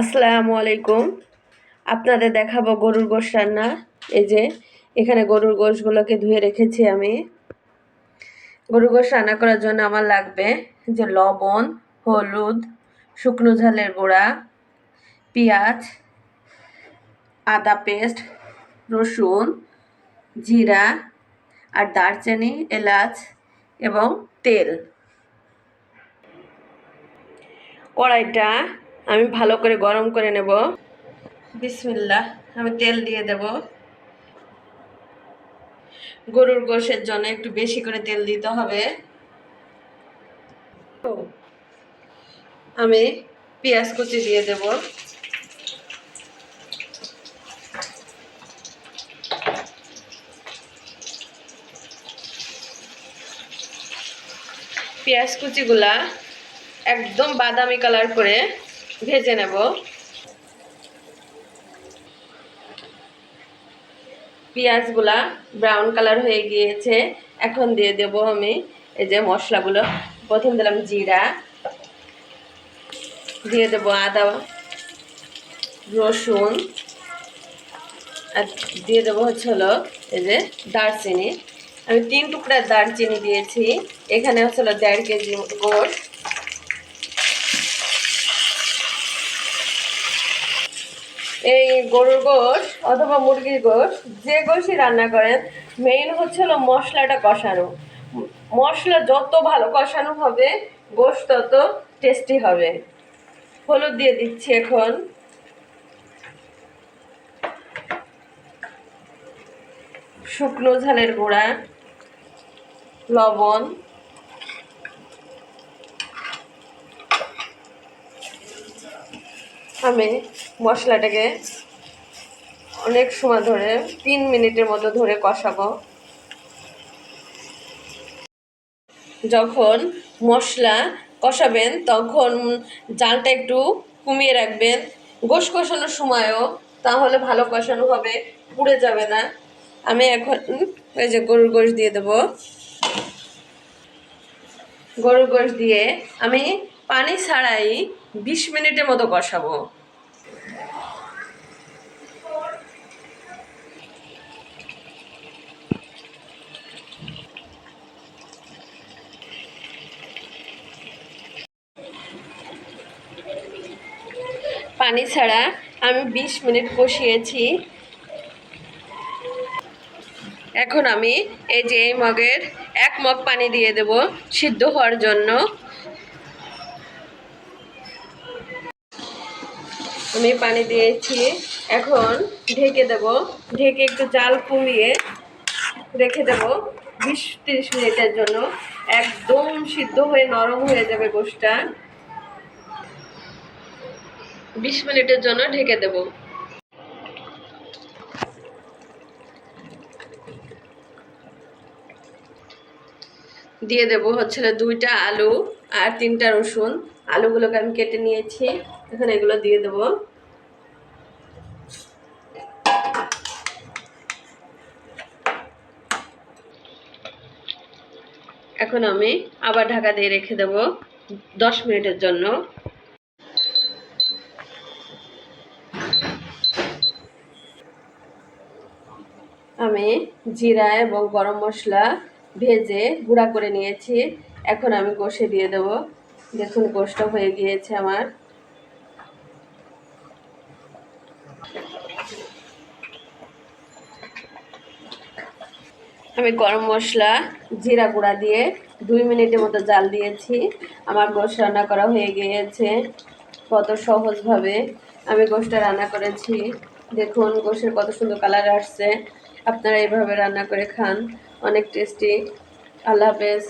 আসসালামু আলাইকুম। আপনাদের দেখাবো গরুর গোশ রান্না। এই যে এখানে গরুর গোশগুলোকে ধুয়ে রেখেছি আমি। গরুর গোশ রান্না করার জন্য আমার লাগবে যে লবণ, হলুদ, শুকনো ঝালের গুঁড়া, পেঁয়াজ, আদা পেস্ট, রসুন, জিরা আর দারচিনি, এলাচ এবং তেল। কড়াইটা আমি ভালো করে গরম করে নেব। বিসমিল্লাহ, আমি তেল দিয়ে দেব। গরুর গোশের জন্য একটু বেশি করে তেল দিতে হবে। আমি পেঁয়াজ কুচি দিয়ে দেব। পেঁয়াজ কুচিগুলা একদম বাদামি কালার করে ভেজে নেব। পেঁয়াজগুলা ব্রাউন কালার হয়ে গিয়েছে। এখন দিয়ে দেব আমি এই যে মশলাগুলো। প্রথম দিলাম জিরা, দিয়ে দেব আদা, রসুন, আর দিয়ে দেবো হলো এই যে দারচিনি। আমি 3 টুকরা দারচিনি দিয়েছি। এখানে হলো 1.5 কেজি গোশ। এই গরুর গোশ অথবা মুরগির গোশ, যে গোশই রান্না করেন, মেইন হলো মশলাটা কষানো। মশলা যত ভালো কষানো হবে গোশ তত টেস্টি হবে। হলুদ দিয়ে দিচ্ছি এখন, শুকনো ঝালের গুঁড়া, লবণ, আমি মশলাটাকে অনেক সময় ধরে 3 মিনিটের মতো ধরে কষাবো। যখন মশলা কষাবেন তখন জালটা একটু কমিয়ে রাখবেন। গোশ কষানোর সময়ও, তাহলে ভালো কষানো হবে, পুড়ে যাবে না। আমি এখন এই যে গরুর গোশ দিয়ে দেব। গরুর গোশ দিয়ে আমি পানি ছাড়াই 20 মিনিটের মতো কষাবো। পানি ছাড়া আমি 20 মিনিট কষিয়েছি। এখন আমি এই যে এই মগের 1 মগ পানি দিয়ে দেব সিদ্ধ হওয়ার জন্য। আমি পানি দিয়েছি, এখন ঢেকে দেব। ঢেকে একটু জাল কমিয়ে রেখে দেব 20-30 মিনিটের জন্য। একদম সিদ্ধ হয়ে নরম হয়ে যাবে গোশটা। 20 মিনিটের জন্য ঢেকে দেব। দিয়ে দেব 2টা আলু আর 3টা রসুন। আলুগুলোকে আমি কেটে নিয়েছি, এখন এগুলো দিয়ে দেব। এখন আমি আবার ঢাকা দিয়ে রেখে দেব 10 মিনিটের জন্য। আমি জিরা এবং গরম মশলা ভেজে গুঁড়া করে নিয়েছি। এখন আমি কষে দিয়ে দেব। দেখুন গোশটা হয়ে গিয়েছে আমার। আমি গরম মশলা, জিরা গুঁড়া দিয়ে 2 মিনিটের মতো জাল দিয়েছি। আমার গোশ রান্না করা হয়ে গিয়েছে। কত সহজভাবে আমি গোশটা রান্না করেছি। দেখুন গোশের কত সুন্দর কালার আসছে। আপনারা এইভাবে রান্না করে খান, অনেক টেস্টি। আল্লাহ হাফেজ।